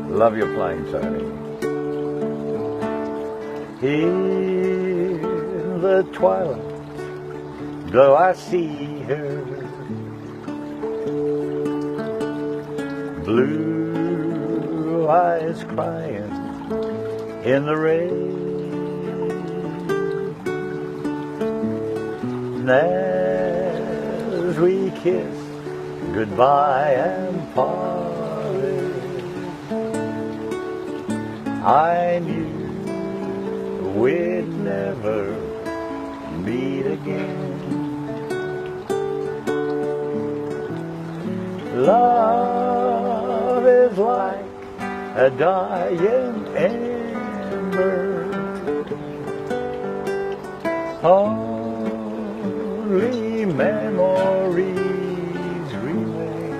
Love your playing, Tony. In the twilight, though I see her, blue eyes crying in the rain. And as we kiss goodbye and parted, I knew we'd never meet again. Love is like a dying ember, only memories remain.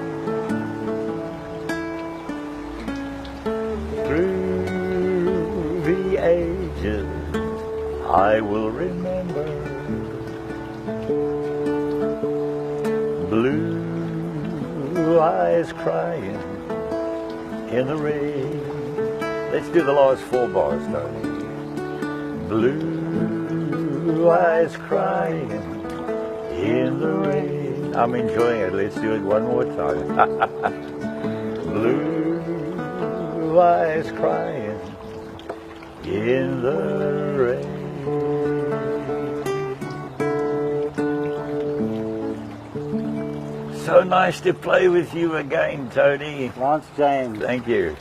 Through the ages I will remember blue eyes crying in the rain. Let's do the last 4 bars, Tony. Blue eyes crying in the rain. I'm enjoying it. Let's do it one more time. Blue eyes crying in the rain. So nice to play with you again, Tony. Lance James. Thank you.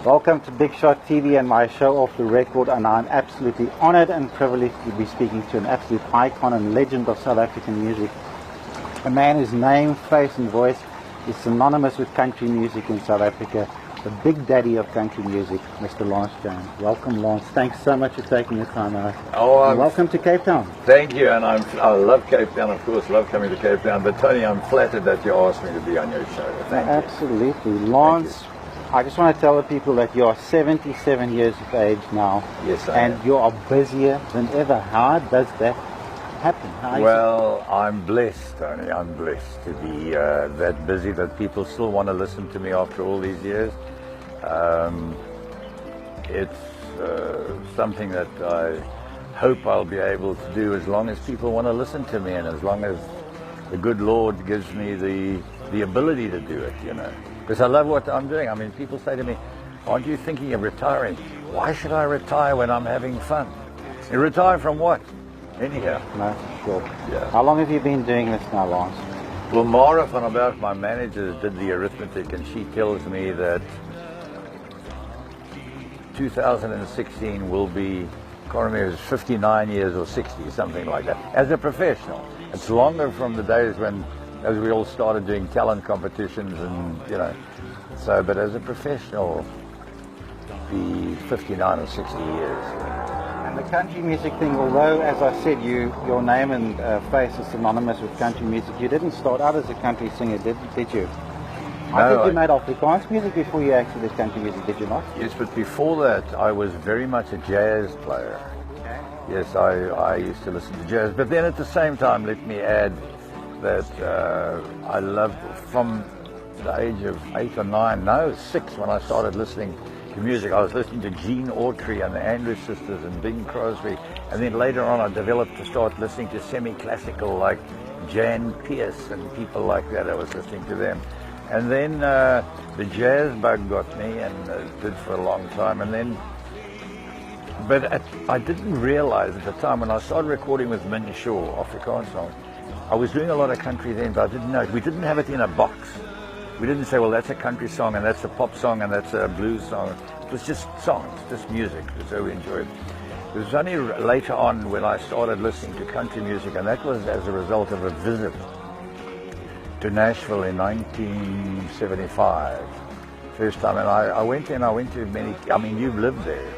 Welcome to Big Shot TV and my show Off the Record, and I'm absolutely honored and privileged to be speaking to an absolute icon and legend of South African music. A man whose name, face and voice is synonymous with country music in South Africa. The big daddy of country music, Mr. Lance James. Welcome, Lance. Thanks so much for taking the time out. And welcome to Cape Town. Thank you, and I love Cape Town, of course, love coming to Cape Town, but Tony, I'm flattered that you asked me to be on your show. Thank you. Absolutely. Lance, I just want to tell the people that you are 77 years of age now. Yes, I am. And you are busier than ever. How does that happen? Well, I'm blessed, Tony. I'm blessed to be that busy that people still want to listen to me after all these years. It's something that I hope I'll be able to do as long as people want to listen to me and as long as the good Lord gives me the ability to do it, you know. Because I love what I'm doing. I mean, people say to me, aren't you thinking of retiring? Why should I retire when I'm having fun? You retire from what? Anyhow. No, sure. Yeah. How long have you been doing this now, Lance? Well, Mara van about my manager did the arithmetic, and she tells me that 2016 will be, I can't remember, 59 years or 60, something like that, as a professional. It's longer from the days when, as we all started doing talent competitions and, you know, so, but as a professional, be 59 or 60 years. And the country music thing, although, as I said, your name and face is synonymous with country music, you didn't start out as a country singer, did you? I think you made Afrikaans music before you actually did country music, did you not? Yes, but before that, I was very much a jazz player. Okay. Yes, I used to listen to jazz. But then at the same time, let me add that I loved, from the age of 8 or 9, no, 6, when I started listening to music, I was listening to Gene Autry and the Andrews Sisters and Bing Crosby. And then later on, I developed to start listening to semi-classical like Jan Pearce and people like that. I was listening to them. And then the jazz bug got me, and did for a long time. And then, I didn't realize at the time when I started recording with Min Shaw, Afrikaans songs, I was doing a lot of country then, but I didn't know. We didn't have it in a box. We didn't say, well, that's a country song, and that's a pop song, and that's a blues song. It was just songs, just music, so we enjoyed it. It was only later on when I started listening to country music, and that was as a result of a visit to Nashville in 1975, first time. And I went there, and I went to many, I mean, you've lived there,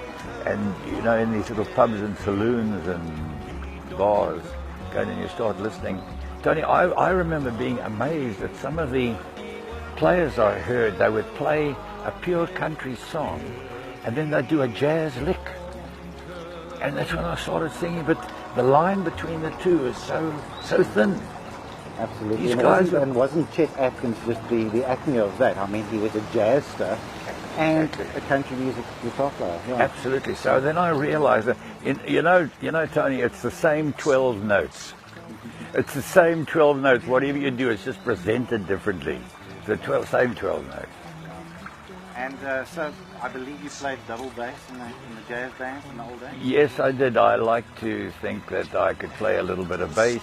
and you know, in these little pubs and saloons and bars, going and you start listening. Tony, I remember being amazed at some of the players I heard. They would play a pure country song, and then they'd do a jazz lick. And that's when I started singing, but the line between the two is so thin. Absolutely. These And guys wasn't Chet Atkins just the acme of that? I mean, he was a jazz star and a country music guitar player. Yeah. Absolutely. So then I realized that, you know, Tony, it's the same 12 notes. It's the same 12 notes. Whatever you do, it's just presented differently. The same 12 notes. And so I believe you played double bass in the jazz bands in the old days? Yes, I did. I like to think that I could play a little bit of bass.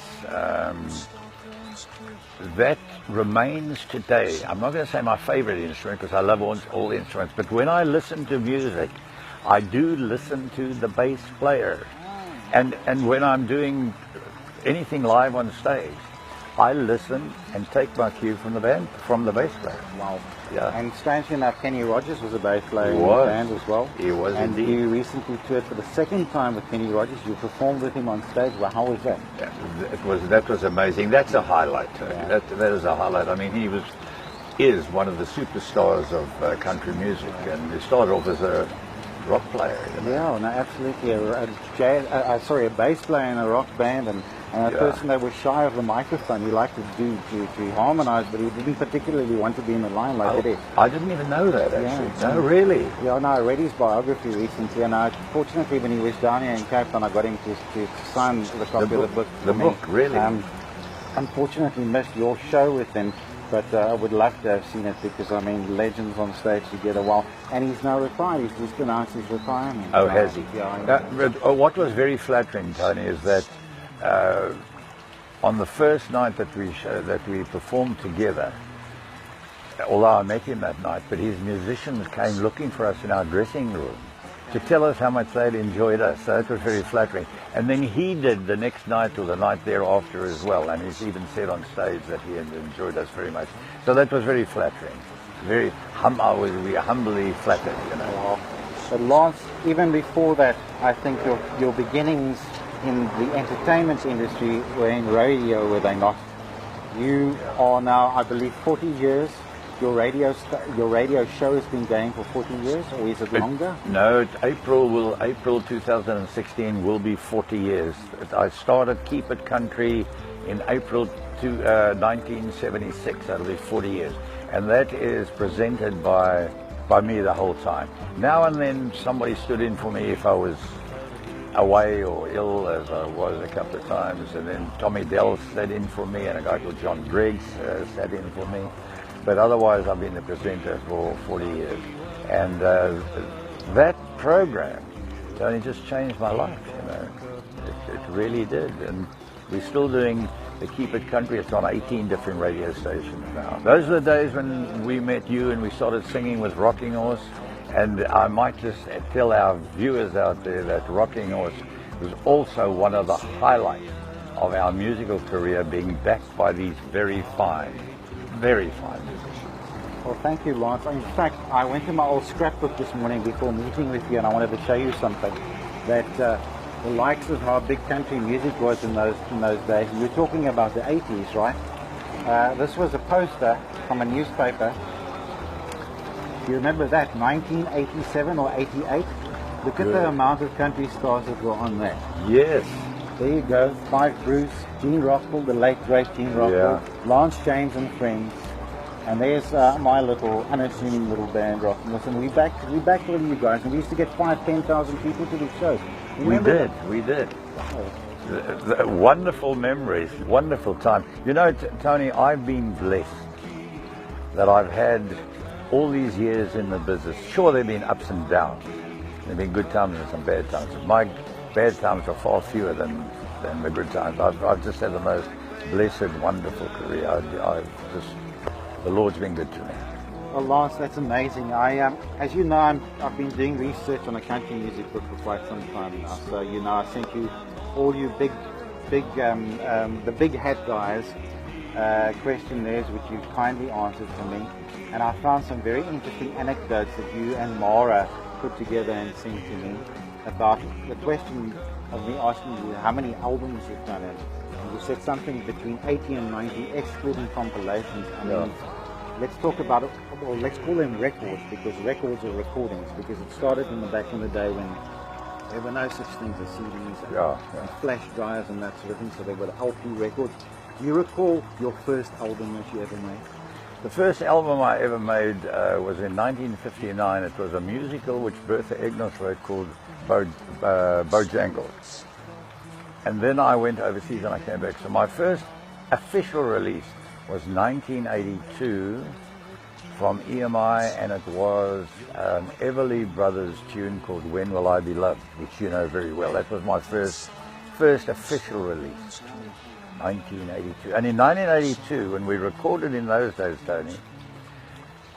That remains today. I'm not going to say my favorite instrument because I love all instruments, but when I listen to music, I do listen to the bass player. And when I'm doing anything live on stage, I listen and take my cue from the bass player. Wow. Yeah. And strangely enough, Kenny Rogers was a bass player in the band as well. He was and indeed. you recently toured for the second time with Kenny Rogers. You performed with him on stage. Well, how was that? That was amazing. That's a highlight. Yeah. That is a highlight. I mean, he is one of the superstars of country music, and he started off as a rock player. Yeah, no, absolutely. A bass player in a rock band, and a person that was shy of the microphone. He liked to harmonize, but he didn't particularly want to be in the limelight, did he? I didn't even know that, actually. Yeah. No, really? Yeah, no, I read his biography recently, and fortunately when he was down here in Cape Town, I got him to sign the copy of the book. The book, really? Unfortunately missed your show with him, but I would love to have seen it because, I mean, legends on stage together. Well, and he's now retired. He's just announced his retirement. Oh, has he? Yeah. What was very flattering, Tony, is that on the first night that we performed together, although I met him that night, but his musicians came looking for us in our dressing room to tell us how much they'd enjoyed us. So that was very flattering. And then he did the next night or the night thereafter as well, and he's even said on stage that he had enjoyed us very much. So that was very flattering. We were humbly flattered, you know. Wow. But Lance, even before that, I think your beginnings in the entertainment industry were in radio, were they not? You are now, I believe, 40 years. Your radio show has been going for 40 years, or is it longer? No, April 2016 will be 40 years. I started Keep It Country in April 1976. That'll be 40 years, and that is presented by me the whole time. Now and then somebody stood in for me if I was away or ill, as I was a couple of times, and then Tommy Dell sat in for me, and a guy called John Briggs sat in for me. But otherwise, I've been the presenter for 40 years. And that program, Tony, just changed my life, you know. It really did. And we're still doing the Keep It Country. It's on 18 different radio stations now. Those are the days when we met you and we started singing with Rocking Horse. And I might just tell our viewers out there that Rocking Horse was also one of the highlights of our musical career, being backed by these very fine musicians. Well, thank you, Lance. In fact, I went to my old scrapbook this morning before meeting with you, and I wanted to show you something that the likes of how big country music was in those days. You're talking about the 80s, right? This was a poster from a newspaper. Do you remember that? 1987 or 88? Look at the amount of country stars that were on there. Yes. There you go. Clive Bruce, Gene Rockville, the late great Gene Rockville, Lance James and Friends, and there's my little unassuming little band, Rocking Horse. And we backed all you guys, and we used to get 5,000-10,000 people to these shows. We did. Wow. Wonderful memories, wonderful time. You know, Tony, I've been blessed that I've had all these years in the business. Sure, there have been ups and downs. There have been good times and some bad times. My bad times are far fewer than the good times. I've just had the most blessed, wonderful career. The Lord's been good to me. Well, Lance, that's amazing. As you know, I've been doing research on a country music book for quite some time now. So, you know, I sent you all you the big hat guys questionnaires, which you kindly answered for me. And I found some very interesting anecdotes that you and Mara put together and sent to me about the question of me asking you how many albums you've done. And you said something between 80 and 90, excluding compilations. I mean, let's talk about it. Well, let's call them records, because records are recordings, because it started in the back in the day when there were no such things as CDs and flash drives and that sort of thing, so they were LP records. Do you recall your first album that you ever made? The first album I ever made was in 1959. It was a musical which Bertha Egnos wrote called Bojangles. And then I went overseas and I came back. So my first official release was 1982 from EMI, and it was an Everly Brothers tune called When Will I Be Loved, which you know very well. That was my first official release, 1982. And in 1982, when we recorded in those days, Tony,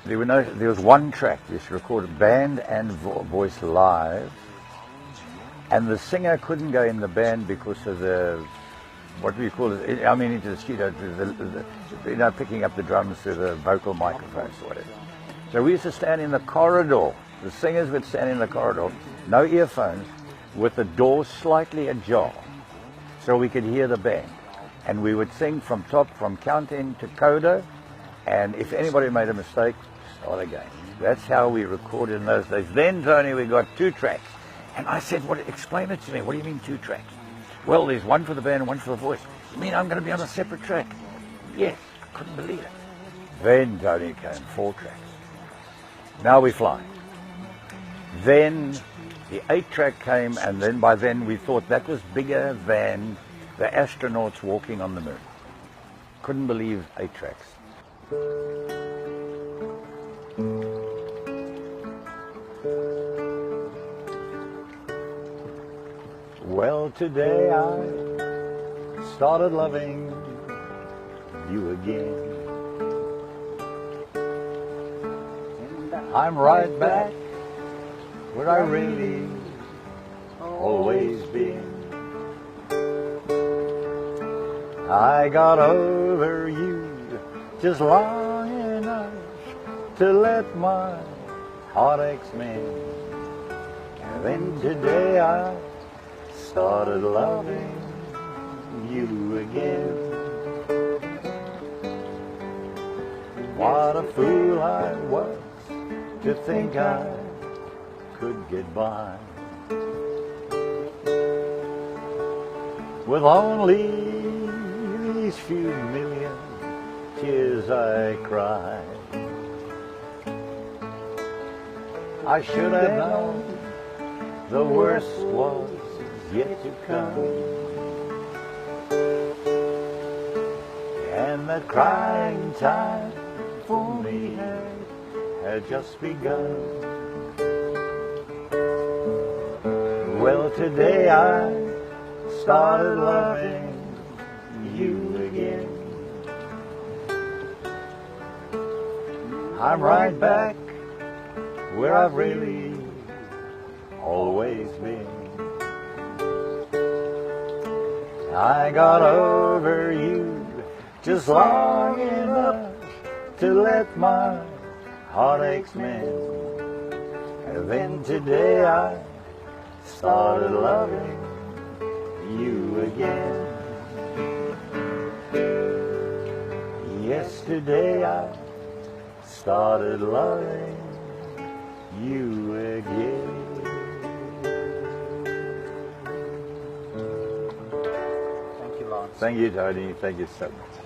there was one track. We recorded band and voice live, and the singer couldn't go in the band because of the, what do you call it? I mean, into the studio, picking up the drums through the vocal microphones or whatever. So we used to stand in the corridor. The singers would stand in the corridor, no earphones, with the door slightly ajar, so we could hear the band. And we would sing from count in to coda, and if anybody made a mistake, start again. That's how we recorded in those days. Then, Tony, we got 2 tracks. And I said, explain it to me. What do you mean 2 tracks? Well, there's one for the band and one for the voice. You mean I'm going to be on a separate track? Yes, I couldn't believe it. Then, Tony, came 4 tracks. Now we fly. Then the 8-track came, and then by then we thought that was bigger than the astronauts walking on the moon. Couldn't believe 8 tracks. Well, today I started loving you again. I'm right back where I really always been. I got over you just long enough to let my heartaches mend. And then today I started loving you again. What a fool I was to think I could get by with only these few million tears I cried. I should have known the worst was yet to come, and that crying time for me had just begun. Well, today I started loving you again. I'm right back where I've really always been. I got over you just long enough to let my heartaches mend. And then today I started loving you again. Yesterday I started loving you again. Thank you, Tony. Thank you so much.